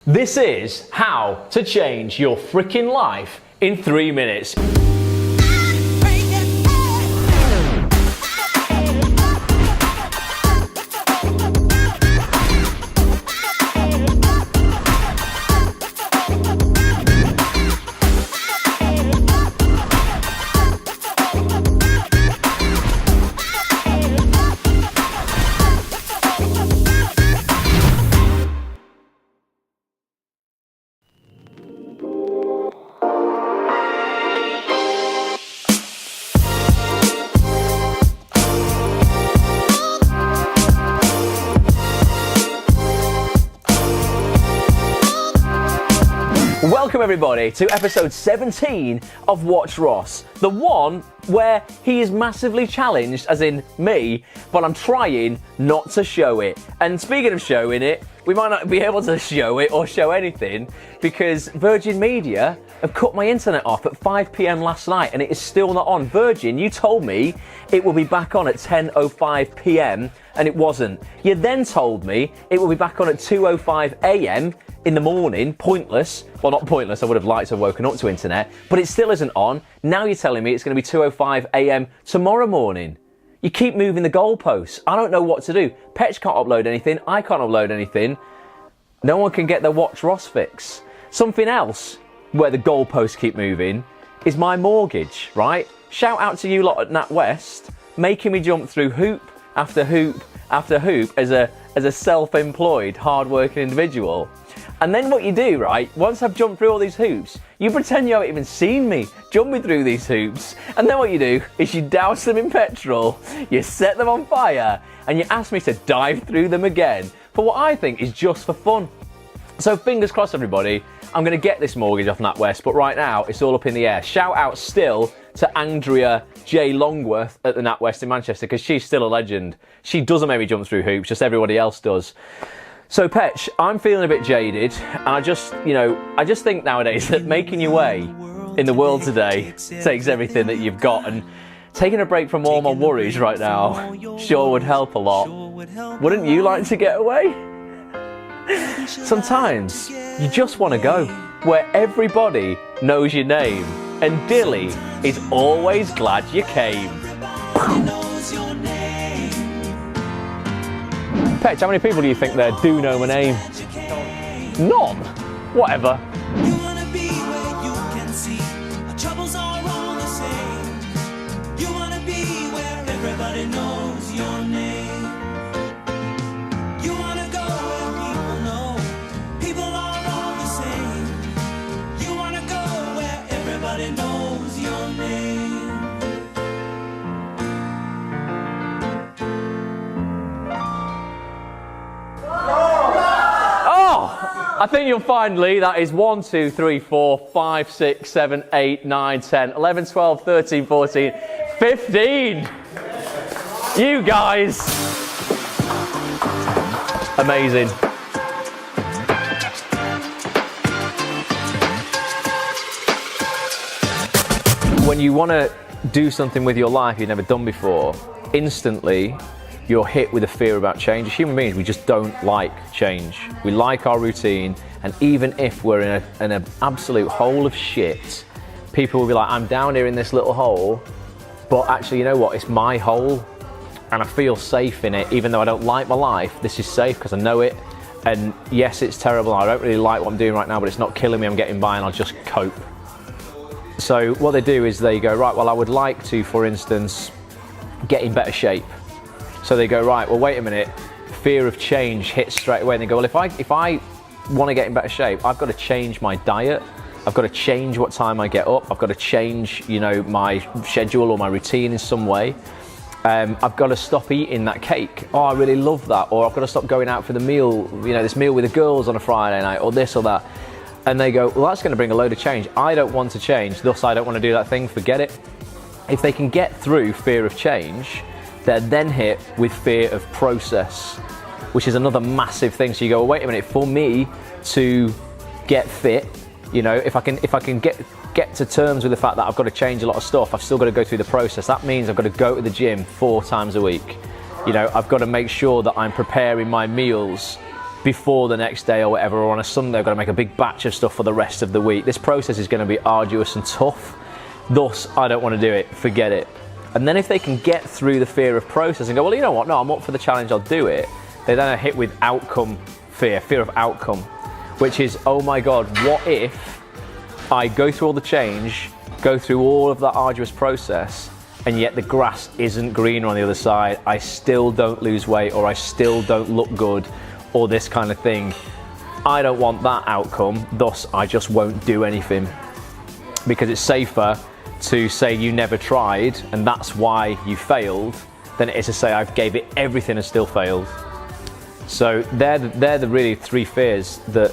This is how to change your freaking life in 3 minutes. Welcome everybody to episode 17 of WatchRoss, the one where he is massively challenged, as in me, but I'm trying not to show it. And speaking of showing it, we might not be able to show it or show anything because Virgin Media have cut my internet off at 5 PM last night and it is still not on. Virgin, you told me it will be back on at 10:05 PM and it wasn't. You then told me it will be back on at 2:05 AM in the morning. Pointless. Well, not pointless, I would have liked to have woken up to internet, but it still isn't on. Now you're telling me it's going to be 2:05 AM tomorrow morning. You keep moving the goalposts. I don't know what to do. Petch can't upload anything, I can't upload anything. No one can get their WatchRoss fix. Something else where the goalposts keep moving is my mortgage, right? Shout out to you lot at NatWest, making me jump through hoop after hoop after hoop as a self-employed, hard-working individual. And then what you do, right, once I've jumped through all these hoops, you pretend you haven't even seen me jumping through these hoops. And then what you do is you douse them in petrol, you set them on fire, and you ask me to dive through them again for what I think is just for fun. So fingers crossed, everybody, I'm going to get this mortgage off NatWest, but right now it's all up in the air. Shout out still to Andrea J. Longworth at the NatWest in Manchester, because she's still a legend. She doesn't make me jump through hoops, just everybody else does. So Petch, I'm feeling a bit jaded, and I just think nowadays that making your way in the world today takes everything that you've got, and taking a break from all my worries right now sure would help a lot. Wouldn't you like to get away? Sometimes you just want to go where everybody knows your name, and Dilly is always glad you came. Petch, how many people do you think there do know my name? None? Whatever. You wanna be where you can see our troubles are all the same. You wanna be where everybody knows your name. You wanna go where people know people are all the same. You wanna go where everybody knows your name. I think you'll find, Lee, that is 1, 2, 3, 4, 5, 6, 7, 8, 9, 10, 11, 12, 13, 14, 15. You guys. Amazing. When you want to do something with your life you've never done before, instantly you're hit with a fear about change. As human beings, we just don't like change. We like our routine, and even if we're in an absolute hole of shit, people will be like, I'm down here in this little hole, but actually, you know what, it's my hole, and I feel safe in it. Even though I don't like my life, this is safe because I know it, and yes, it's terrible, I don't really like what I'm doing right now, but it's not killing me, I'm getting by, and I'll just cope. So what they do is they go, right, well, I would like to, for instance, get in better shape. So they go, right, well, wait a minute, fear of change hits straight away. And they go, well, if I want to get in better shape, I've got to change my diet. I've got to change what time I get up. I've got to change, my schedule or my routine in some way. I've got to stop eating that cake. Oh, I really love that. Or I've got to stop going out for the meal, this meal with the girls on a Friday night, or this or that. And they go, well, that's going to bring a load of change. I don't want to change, thus I don't want to do that thing, forget it. If they can get through fear of change, they're then hit with fear of process, which is another massive thing. So you go, well, wait a minute, for me to get fit, if I can get to terms with the fact that I've got to change a lot of stuff, I've still got to go through the process. That means I've got to go to the gym 4 times a week. I've got to make sure that I'm preparing my meals before the next day or whatever, or on a Sunday I've got to make a big batch of stuff for the rest of the week. This process is going to be arduous and tough, thus I don't want to do it, forget it. And then if they can get through the fear of process and go, well, you know what, no, I'm up for the challenge, I'll do it, they then are hit with outcome fear of outcome, which is, oh my God, what if I go through all the change, go through all of that arduous process, and yet the grass isn't greener on the other side, I still don't lose weight, or I still don't look good, or this kind of thing. I don't want that outcome, thus I just won't do anything. Because it's safer to say you never tried and that's why you failed, than it is to say I've gave it everything and still failed. So they're the really three fears that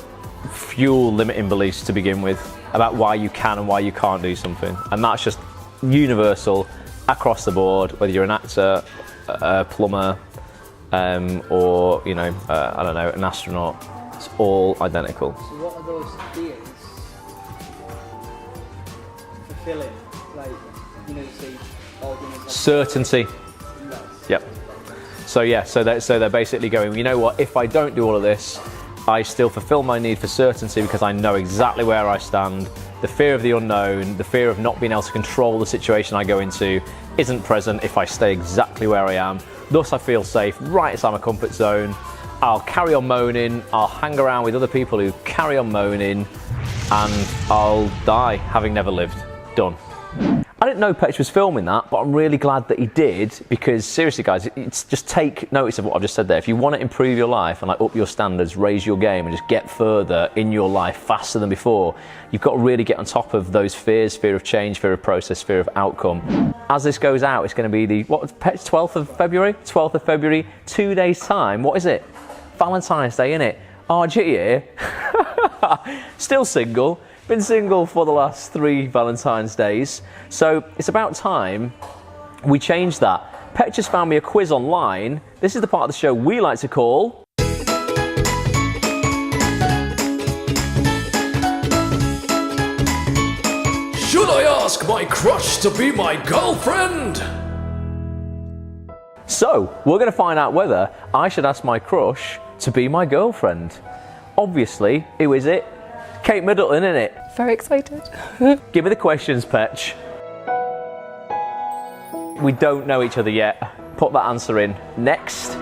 fuel limiting beliefs to begin with, about why you can and why you can't do something. And that's just universal across the board, whether you're an actor, a plumber, or you know, I don't know, an astronaut. It's all identical. So what are those fears fulfilling? Like, you know, you say organisms. Certainty. Yes. Yep. So yeah, so they're basically going, you know what, if I don't do all of this, I still fulfill my need for certainty because I know exactly where I stand. The fear of the unknown, the fear of not being able to control the situation I go into isn't present if I stay exactly where I am. Thus I feel safe right inside my comfort zone. I'll carry on moaning, I'll hang around with other people who carry on moaning, and I'll die having never lived. Done. I didn't know Petch was filming that, but I'm really glad that he did, because seriously guys, it's just take notice of what I've just said there. If you want to improve your life and like up your standards, raise your game and just get further in your life faster than before, you've got to really get on top of those fears, fear of change, fear of process, fear of outcome. As this goes out, it's going to be the, what, Petch, 12th of February? 12th of February, 2 days time. What is it? Valentine's Day, innit? RG here. Still single. Been single for the last 3 Valentine's days. So it's about time we change that. Petch has found me a quiz online. This is the part of the show we like to call... Should I ask my crush to be my girlfriend? So, we're going to find out whether I should ask my crush to be my girlfriend. Obviously, who is it? Kate Middleton, innit? Very excited. Give me the questions, Petch. We don't know each other yet. Put that answer in. Next.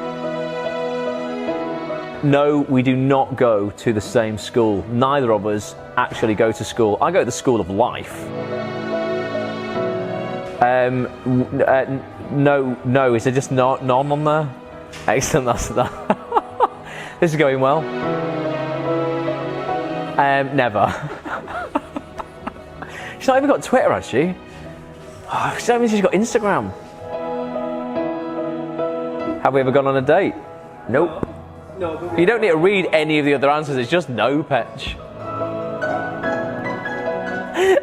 No, we do not go to the same school. Neither of us actually go to school. I go to the school of life. No, is there just none on there? Excellent, that's that. This is going well. Never. She's not even got Twitter, has she? Oh, that means she's got Instagram. Have we ever gone on a date? Nope. No, but You don't need to read any of the other answers, it's just no, Petch.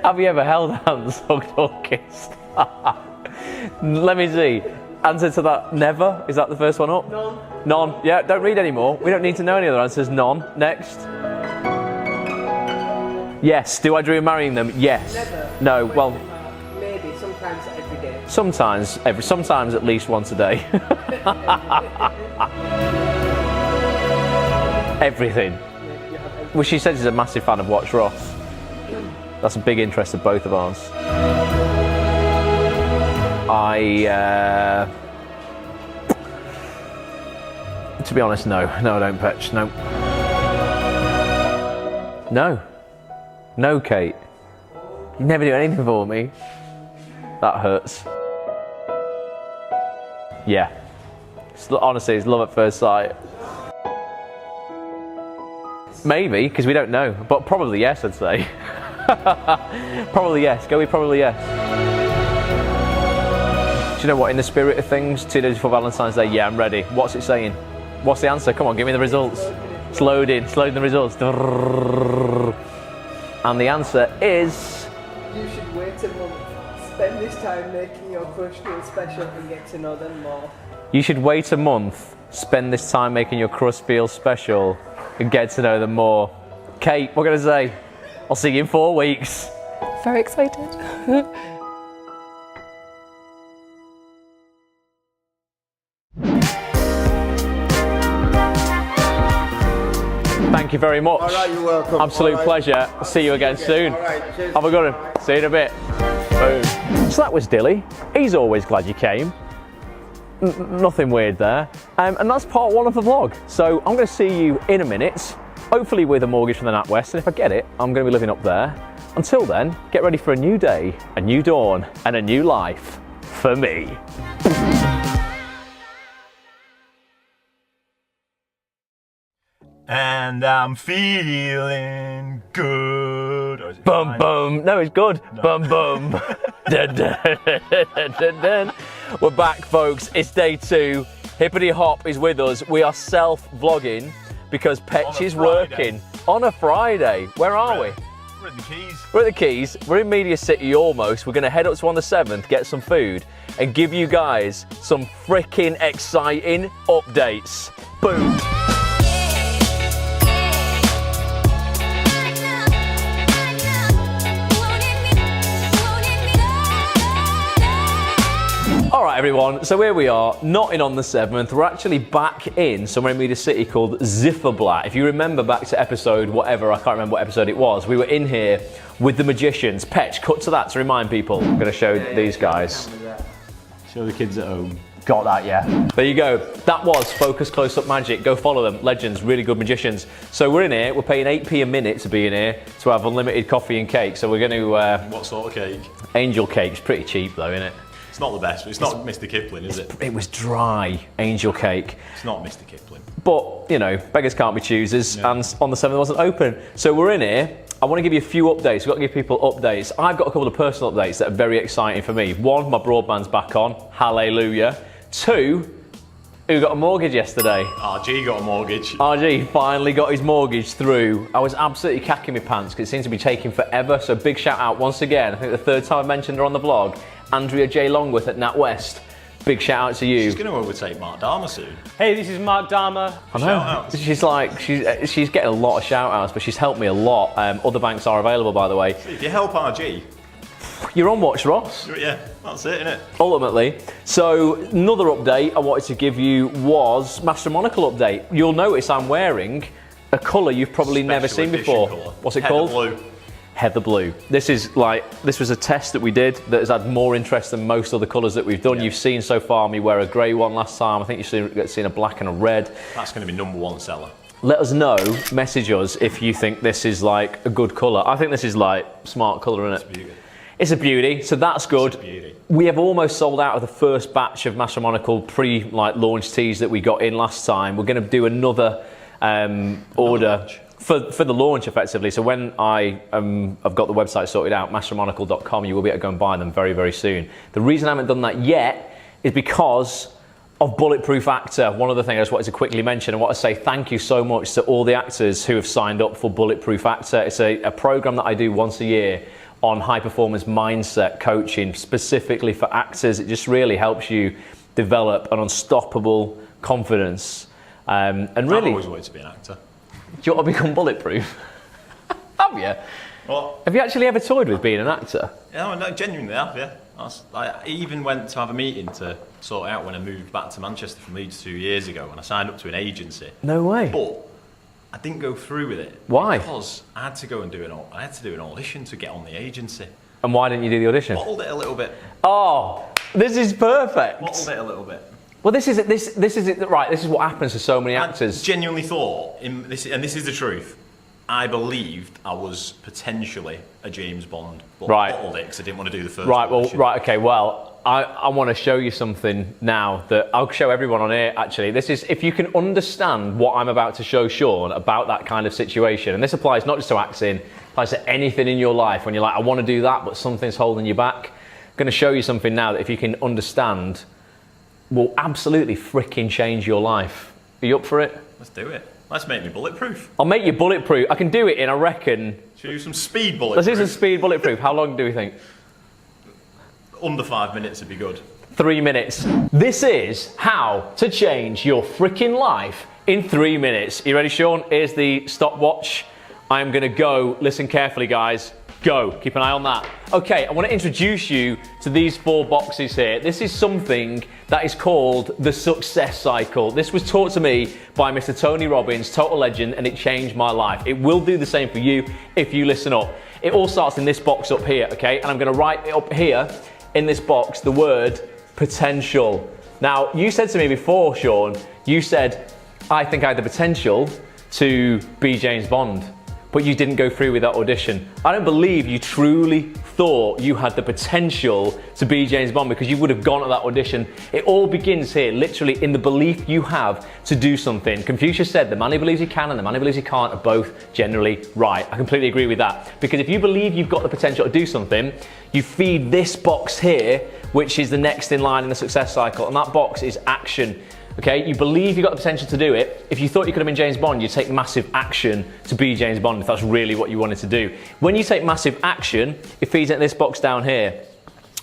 Have you ever held hands, hugged or kissed? Let me see. Answer to that, never. Is that the first one up? None. None. Yeah, don't read anymore. We don't need to know any other answers. None. Next. Yes. Do I dream of marrying them? Yes. Never. No. Well, Maybe, sometimes every day. sometimes at least once a day. Everything. Well, she says she's a massive fan of WatchRoss. That's a big interest of both of ours. To be honest, no. No, I don't, Petch. No. No, Kate. You never do anything for me. That hurts. Yeah. Honestly, it's love at first sight. Maybe, because we don't know. But probably yes, I'd say. Probably yes. Go with probably yes. Do you know what? In the spirit of things, 2 days before Valentine's Day, yeah, I'm ready. What's it saying? What's the answer? Come on, give me the results. It's loading the results. And the answer is... You should wait a month. Spend this time making your crush feel special and get to know them more. You should wait a month, spend this time making your crush feel special, and get to know them more. Kate, what can I say? I'll see you in 4 weeks. Very excited. you very much. All right, you're welcome. Absolute All right. pleasure. See you again soon. All right, cheers. Have a good one. See you in a bit. Boom. So that was Dilly. He's always glad you came. Nothing weird there. And that's part 1 of the vlog. So I'm going to see you in a minute, hopefully with a mortgage from the NatWest. And if I get it, I'm going to be living up there. Until then, get ready for a new day, a new dawn, and a new life for me. And I'm feeling good. Or is it Bum fine? bum. No, it's good. Bum bum. Dun, dun, dun, dun, dun. We're back, folks. It's day 2. Hippity Hop is with us. We are self-vlogging because Petch is working on a Friday. Where are we? We're at the Keys. We're at the Keys. We're in Media City almost. We're going to head up to on the 7th, get some food, and give you guys some freaking exciting updates. Boom. Alright everyone, so here we are, not in on the 7th, we're actually back in somewhere in Media City called Zifferblatt. If you remember back to episode whatever, I can't remember what episode it was, we were in here with the magicians. Petch, cut to that to remind people. I'm going to show these guys. Show the kids at home. Got that, yeah. There you go. That was Focus Close-Up Magic. Go follow them. Legends, really good magicians. So we're in here. We're paying 8p a minute to be in here to have unlimited coffee and cake. So we're going to... What sort of cake? Angel cake's pretty cheap though, isn't it? It's not the best, but it's not Mr. Kipling, is it? It was dry angel cake. It's not Mr. Kipling. But, you know, beggars can't be choosers, and on the 7th it wasn't open. So we're in here. I want to give you a few updates. We've got to give people updates. I've got a couple of personal updates that are very exciting for me. 1, my broadband's back on. Hallelujah. 2, who got a mortgage yesterday? RG got a mortgage. RG finally got his mortgage through. I was absolutely cacking my pants because it seems to be taking forever. So big shout out once again. I think the 3rd time I mentioned her on the vlog. Andrea J. Longworth at NatWest. Big shout out to you. She's going to overtake Mark Dharma soon. Hey, this is Mark Dharma. I know. Shout-outs. She's like, she's getting a lot of shout outs, but she's helped me a lot. Other banks are available, by the way. If you help RG, You're on WatchRoss, yeah, that's it, innit? ultimately. So another update I wanted to give you was Master Monocle update. You'll notice I'm wearing a colour you've probably never Special seen edition before. colour. What's it Heather called? Blue. Heather Blue. This was a test that we did that has had more interest than most other colours that we've done. Yeah. You've seen so far me wear a grey one last time. I think you've seen a black and a red. That's going to be #1 seller. Let us know, message us if you think this is like a good colour. I think this is like smart colour, isn't it? Beauty. It's a beauty, so that's good. It's a beauty. We have almost sold out of the first batch of Master Monocle pre-launch teas that we got in last time. We're going to do another order batch. for the launch, effectively. So when I've got the website sorted out, mastermonocle.com, you will be able to go and buy them very, very soon. The reason I haven't done that yet is because of Bulletproof Actor. One other thing I just wanted to quickly mention, I want to say thank you so much to all the actors who have signed up for Bulletproof Actor. It's a program that I do once a year on high performance mindset coaching, specifically for actors. It just really helps you develop an unstoppable confidence. And really, I've always wanted to be an actor. do you want to become bulletproof? Have you? Well, Have you actually ever toyed with being an actor? yeah, no, genuinely have, yeah. I even went to have a meeting to sort out when I moved back to Manchester from Leeds 2 years ago, and I signed up to an agency. No way. But I didn't go through with it. Why? Because I had to go and do an audition to get on the agency. And why didn't you do the audition? Bottled it a little bit. Oh, this is perfect. Bottled it a little bit. Well, this is it. Right, this is what happens to so many I actors. genuinely thought, and this is the truth, I believed I was potentially a James Bond, but Right. bottled it because I didn't want to do the first Right, well, audition. right, okay, well, I want to show you something now that I'll show everyone on here, actually. This is, if you can understand what I'm about to show Sean about that kind of situation, and this applies not just to acting, applies to anything in your life when you're like, I want to do that, but something's holding you back. I'm going to show you something now that if you can understand, will absolutely freaking change your life. Are you up for it? Let's do it. Let's make me bulletproof. I'll make you bulletproof. I can do it in, I reckon, Should we do some speed let's bulletproof? do some speed bulletproof. How long do we think? Under 5 minutes would be good. 3 minutes. This is how to change your freaking life in 3 minutes. You ready, Sean? Here's the stopwatch. I'm gonna go. Listen carefully, guys. go. Keep an eye on that. Okay, I want to introduce you to these 4 boxes here. This is something that is called the success cycle. This was taught to me by Mr. Tony Robbins, total legend, and it changed my life. It will do the same for you if you listen up. It all starts in this box up here, okay? And I'm going to write up here in this box the word potential. Now, you said to me before, Sean, you said, I think I had the potential to be James Bond, but you didn't go through with that audition. I don't believe you truly thought you had the potential to be James Bond, because you would have gone to that audition. It all begins here, literally in the belief you have to do something. Confucius said, the man who believes he can and the man who believes he can't are both generally right. I completely agree with that, because if you believe you've got the potential to do something, you feed this box here, which is the next in line in the success cycle, and that box is action. Okay, you believe you've got the potential to do it. If you thought you could have been James Bond, you'd take massive action to be James Bond if that's really what you wanted to do. When you take massive action, it feeds into this box down here,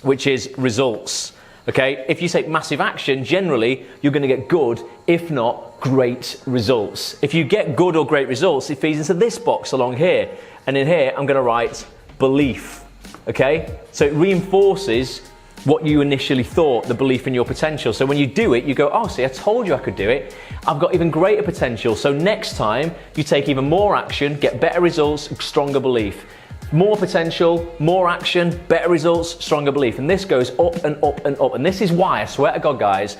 which is results. Okay, if you take massive action, generally, you're going to get good, if not great results. If you get good or great results, it feeds into this box along here. And in here, I'm going to write belief. Okay, so it reinforces what you initially thought, the belief in your potential. So when you do it, you go, oh, see, I told you I could do it. I've got even greater potential. So next time, you take even more action, get better results, stronger belief. More potential, more action, better results, stronger belief. And this goes up and up and up. And this is why, I swear to God, guys,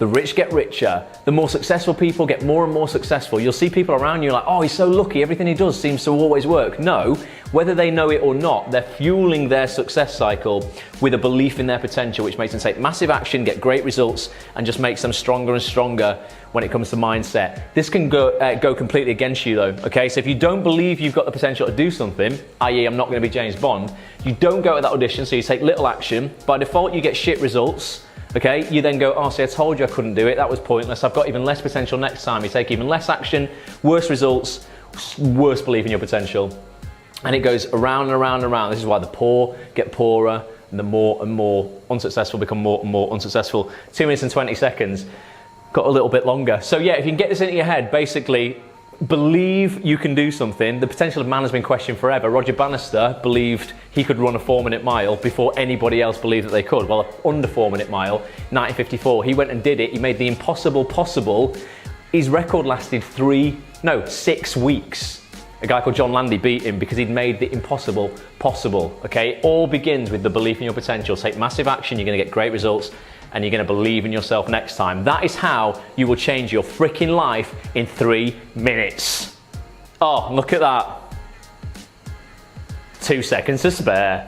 the rich get richer. The more successful people get more and more successful. You'll see people around you like, oh, he's so lucky. Everything he does seems to always work. No, whether they know it or not, they're fueling their success cycle with a belief in their potential, which makes them take massive action, get great results, and just makes them stronger and stronger when it comes to mindset. This can go completely against you though, okay? So if you don't believe you've got the potential to do something, i.e. I'm not gonna be James Bond, you don't go to that audition, so you take little action. By default, you get shit results. Okay, you then go, oh, see, I told you I couldn't do it. That was pointless. I've got even less potential next time. You take even less action, worse results, worse belief in your potential. And it goes around and around and around. This is why the poor get poorer and the more and more unsuccessful become more and more unsuccessful. 2 minutes and 20 seconds, got a little bit longer. So yeah, if you can get this into your head, basically, believe you can do something. The potential of man has been questioned forever. Roger Bannister believed he could run a 4-minute mile before anybody else believed that they could. Well, under 4-minute mile, 1954, he went and did it. He made the impossible possible. His record lasted 6 weeks. A guy called John Landy beat him because he'd made the impossible possible. Okay, it all begins with the belief in your potential. Take massive action, you're going to get great results, and you're going to believe in yourself next time. That is how you will change your freaking life in 3 minutes. Oh, look at that. 2 seconds to spare.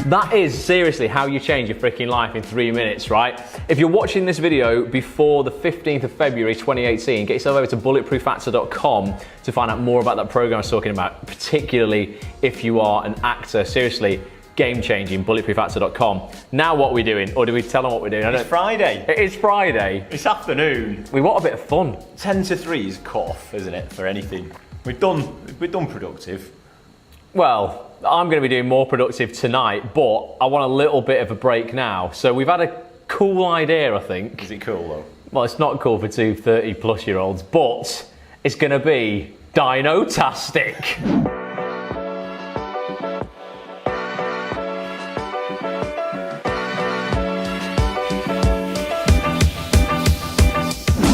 That is seriously how you change your freaking life in 3 minutes, right? If you're watching this video before the 15th of February 2018, get yourself over to bulletproofactor.com to find out more about that program I was talking about, particularly if you are an actor. Seriously, game-changing, bulletproofactor.com. Now what are we doing? Or do we tell them what we're doing? It's Friday. It is Friday. It's afternoon. We want a bit of fun. 10 to 3 is cut off, isn't it, for anything? We're done productive. Well, I'm going to be doing more productive tonight, but I want a little bit of a break now. So we've had a cool idea, I think. Is it cool though? Well, it's not cool for 2 30-plus-year-olds, but it's going to be dino-tastic.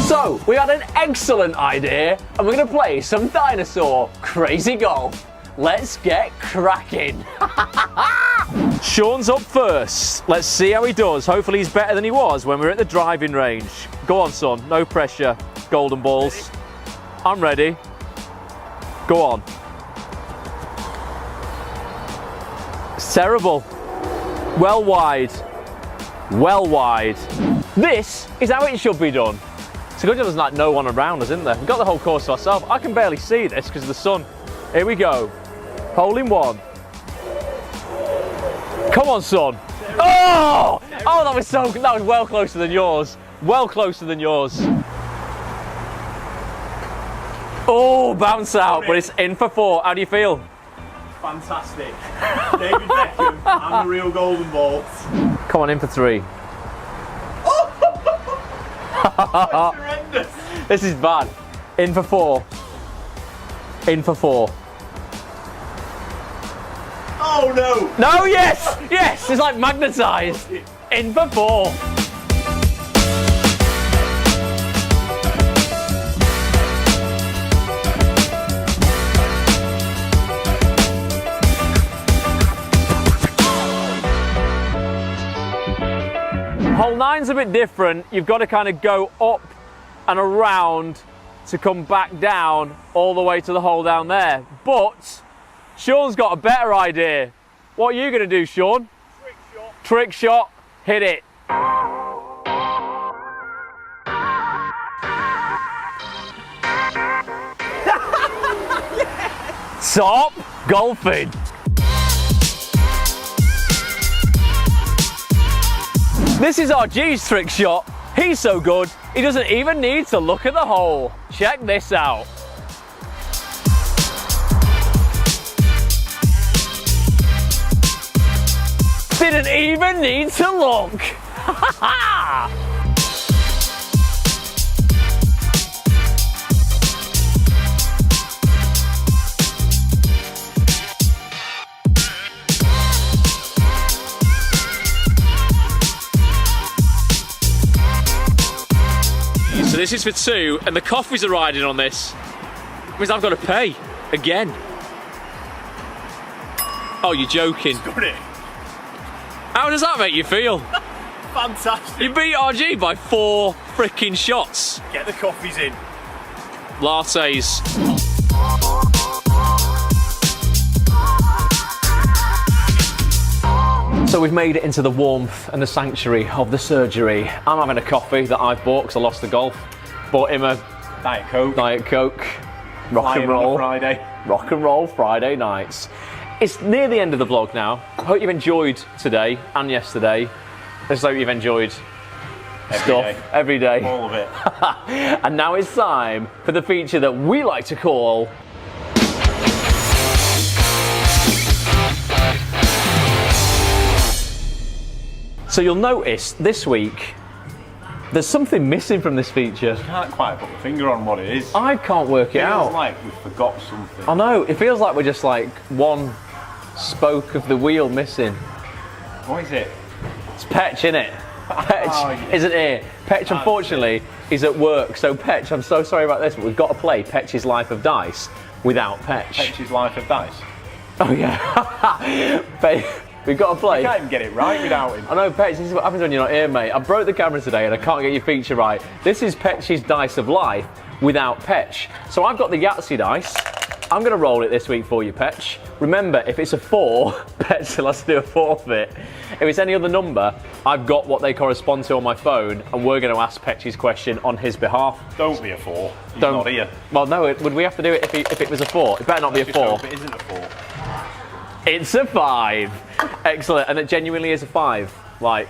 So, we had an excellent idea, and we're going to play some dinosaur crazy golf. Let's get cracking. Sean's up first. Let's see how he does. Hopefully he's better than he was when we were at the driving range. Go on, son. No pressure. Golden balls. I'm ready. Go on. It's terrible. Well wide. Well wide. This is how it should be done. It's a good job there's like no one around us, isn't there? We've got the whole course to ourselves. I can barely see this because of the sun. Here we go. Hole in one. Come on, son. Oh! Oh, that was well closer than yours. Well closer than yours. Oh, bounce out, but it's in for 4. How do you feel? Fantastic. David Beckham and the real golden balls. Come on, in for 3. That's horrendous. This is bad. In for 4. In for 4. Oh no! No, yes! Yes! It's like magnetised. In for 4. Hole 9's a bit different. You've got to kind of go up and around to come back down all the way to the hole down there. But Sean's got a better idea. What are you going to do, Sean? Trick shot. Trick shot. Hit it. Top golfing. This is RG's trick shot. He's so good, he doesn't even need to look at the hole. Check this out. Didn't even need to look. So this is for 2, and the coffees are riding on this. It means I've got to pay again. Oh, you're joking. Got it. How does that make you feel? Fantastic. You beat RG by 4 freaking shots. Get the coffees in. Lattes. So we've made it into the warmth and the sanctuary of the surgery. I'm having a coffee that I've bought because I lost the golf. Bought him a Diet Coke. Diet Coke. Rock Flying and on a roll. Friday. Rock and roll Friday nights. It's near the end of the vlog now. I hope you've enjoyed today and yesterday. I just hope you've enjoyed every day. All of it. And now it's time for the feature that we like to call So you'll notice this week there's something missing from this feature. Can't quite put my finger on what it is. I can't work it Feels out. like we forgot something. I know, it feels like we're just like one spoke of the wheel missing. What is it? It's Petch, innit? Petch yeah. isn't here. Petch, unfortunately, is at work. So Petch, I'm so sorry about this, but we've got to play Petch's Life of Dice without Petch. Petch's Life of Dice. Oh yeah. We've got to play. You can't even get it right without him. I know, Petch, this is what happens when you're not here, mate. I broke the camera today and I can't get your feature right. This is Petch's Dice of Life without Petch. So I've got the Yahtzee dice. I'm going to roll it this week for you, Petch. Remember, if it's a 4, Petch will have to do a forfeit. If it's any other number, I've got what they correspond to on my phone, and we're going to ask Petch's question on his behalf. Don't be a 4. He's not here. Well, no, would we have to do it if it was a 4? It better not be a 4. It isn't a 4. It's a 5. Excellent, and it genuinely is a 5. Like,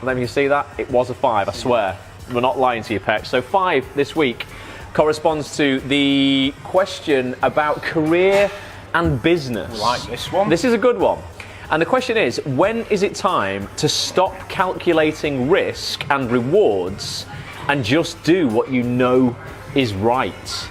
let me see that. It was a 5, I swear. We're not lying to you, Petch. So 5 this week corresponds to the question about career and business. We like this one. This is a good one. And the question is, when is it time to stop calculating risk and rewards and just do what you know is right?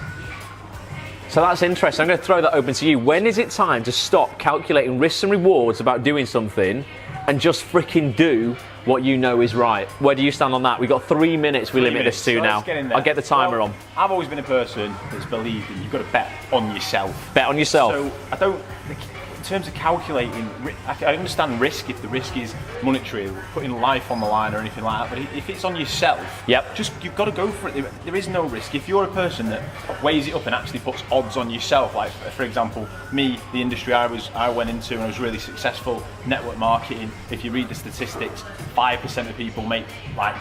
So that's interesting. I'm going to throw that open to you. When is it time to stop calculating risks and rewards about doing something and just freaking do what you know is right? Where do you stand on that? We've got 3 minutes we limit this to So now. let's get in there. I'll get the timer on. I've always been a person that's believed that you've got to bet on yourself. Bet on yourself. So I don't, in terms of calculating, I understand risk if the risk is monetary, putting life on the line or anything like that, but if it's on yourself, Yep. just you've got to go for it. There is no risk. If you're a person that weighs it up and actually puts odds on yourself, like for example, me, the industry I went into and I was really successful, network marketing, if you read the statistics, 5% of people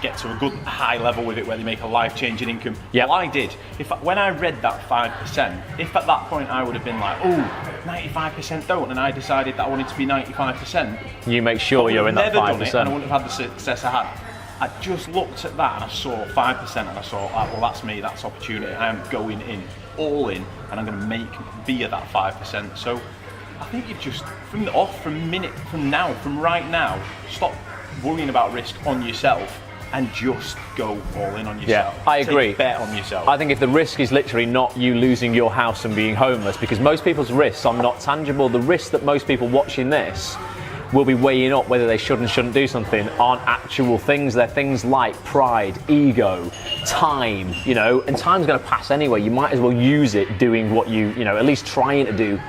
get to a good high level with it where they make a life-changing income. Yep. Well, I did. When I read that 5%, if at that point I would have been like, oh, 95% don't, and I decided that I wanted to be 95%, You make sure you're in that 5%. Never done it, and I wouldn't have had the success I had. I just looked at that and I saw 5% and I saw, well, that's me, that's opportunity. I am going in, all in, and I'm going to be at that 5%. So I think you've just, from right now, stop worrying about risk on yourself and just go all in on yourself. Yeah, I agree. Take a bet on yourself. I think if the risk is literally not you losing your house and being homeless, because most people's risks are not tangible. The risks that most people watching this will be weighing up whether they should and shouldn't do something aren't actual things. They're things like pride, ego, time, you know, and time's going to pass anyway. You might as well use it doing what you know, at least trying to do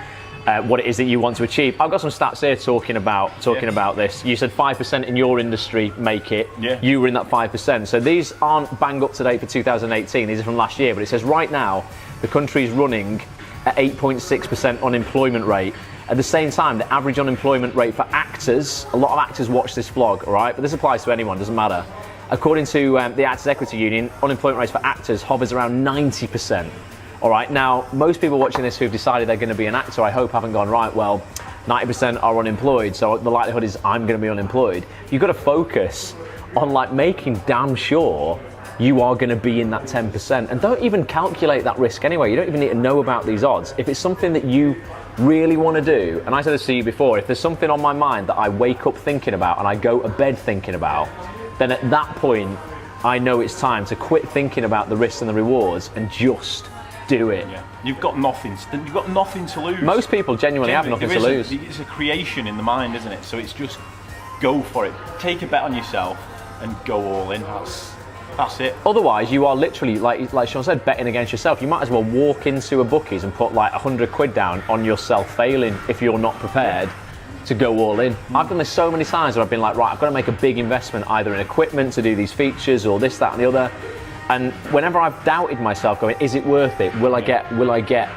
what it is that you want to achieve. I've got some stats here talking about this. You said 5% in your industry make it. Yeah. You were in that 5%. So these aren't bang up to date for 2018. These are from last year, but it says right now the country's running at 8.6% unemployment rate. At the same time, the average unemployment rate for actors, a lot of actors watch this vlog, all right? But this applies to anyone, doesn't matter. According to the Actors Equity Union, unemployment rates for actors hovers around 90%. All right, now, most people watching this who've decided they're going to be an actor, I hope, haven't gone, right, well, 90% are unemployed, so the likelihood is I'm going to be unemployed. You've got to focus on, like, making damn sure you are going to be in that 10%. And don't even calculate that risk anyway. You don't even need to know about these odds. If it's something that you really want to do, and I said this to you before, if there's something on my mind that I wake up thinking about and I go to bed thinking about, then at that point, I know it's time to quit thinking about the risks and the rewards and just do it. Yeah. You've got nothing to lose. Most people genuinely have nothing to lose. It's a creation in the mind, isn't it? So it's just go for it. Take a bet on yourself and go all in. That's it. Otherwise, you are literally, like Sean said, betting against yourself. You might as well walk into a bookies and put like 100 quid down on yourself failing if you're not prepared to go all in. I've done this so many times where I've been like, right, I've got to make a big investment either in equipment to do these features or this, that and the other. And whenever I've doubted myself going, is it worth it? Will I get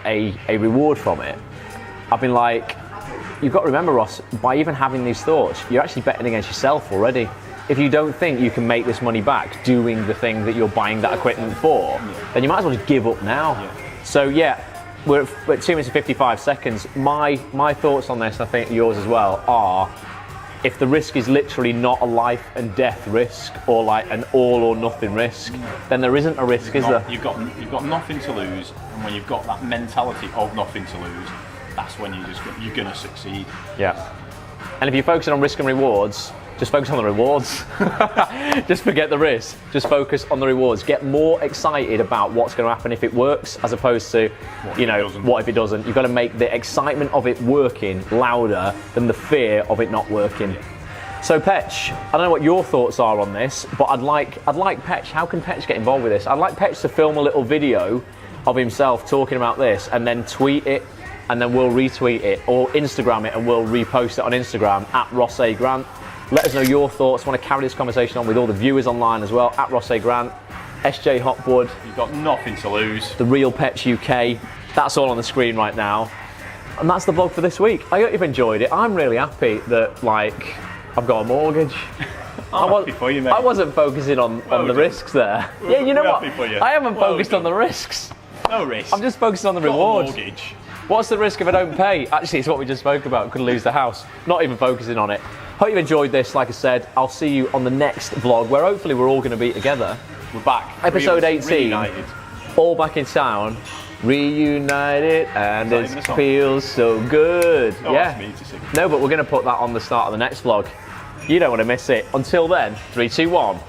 a reward from it? I've been like, you've got to remember, Ross, by even having these thoughts, you're actually betting against yourself already. If you don't think you can make this money back doing the thing that you're buying that equipment for, then you might as well just give up now. Yeah. So yeah, we're at 2 minutes and 55 seconds. My thoughts on this, I think yours as well, are if the risk is literally not a life and death risk or like an all or nothing risk, then there isn't a risk, is there? You've got nothing to lose, and when you've got that mentality of nothing to lose, that's when you're gonna succeed. Yeah. And if you're focusing on risk and rewards, just focus on the rewards. Just forget the risk. Just focus on the rewards. Get more excited about what's going to happen if it works, as opposed to, what if it doesn't. You've got to make the excitement of it working louder than the fear of it not working. So Petch, I don't know what your thoughts are on this, but I'd like Petch. How can Petch get involved with this? I'd like Petch to film a little video of himself talking about this, and then tweet it, and then we'll retweet it, or Instagram it, and we'll repost it on Instagram at Ross A. Grant. Let us know your thoughts. I want to carry this conversation on with all the viewers online as well, at Ross A. Grant, SJ Hopwood. You've got nothing to lose. The Real Petch UK. That's all on the screen right now. And that's the vlog for this week. I hope you've enjoyed it. I'm really happy that, like, I've got a mortgage. Happy for you, mate. I wasn't focusing on the risks there. Yeah, you know what? Happy for you. I haven't focused on the risks. No risk. I'm just focusing on the Got a rewards. mortgage. What's the risk if I don't pay? Actually, it's what we just spoke about. Could lose the house. Not even focusing on it. Hope you've enjoyed this. Like I said, I'll see you on the next vlog where hopefully we're all going to be together. We're back. Episode 18. Reunited. All back in town. Reunited and it feels so good. Oh, yeah. that's me to sing. No, but we're going to put that on the start of the next vlog. You don't want to miss it. Until then, 3, 2, 1.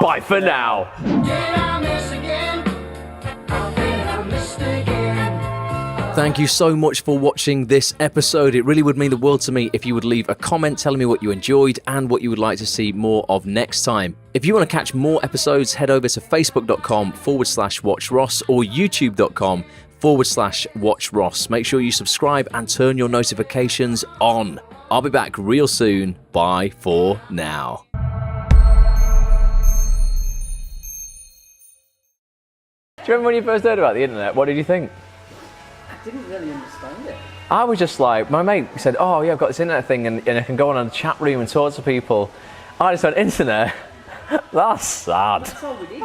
Bye for now. Thank you so much for watching this episode. It really would mean the world to me if you would leave a comment telling me what you enjoyed and what you would like to see more of next time. If you want to catch more episodes, head over to facebook.com/WatchRoss or youtube.com/WatchRoss. Make sure you subscribe and turn your notifications on. I'll be back real soon. Bye for now. Do you remember when you first heard about the internet? What did you think? I didn't really understand it. I was just like, my mate said, oh yeah, I've got this internet thing and I can go on a chat room and talk to people. I just went, internet? That's sad. That's all we did.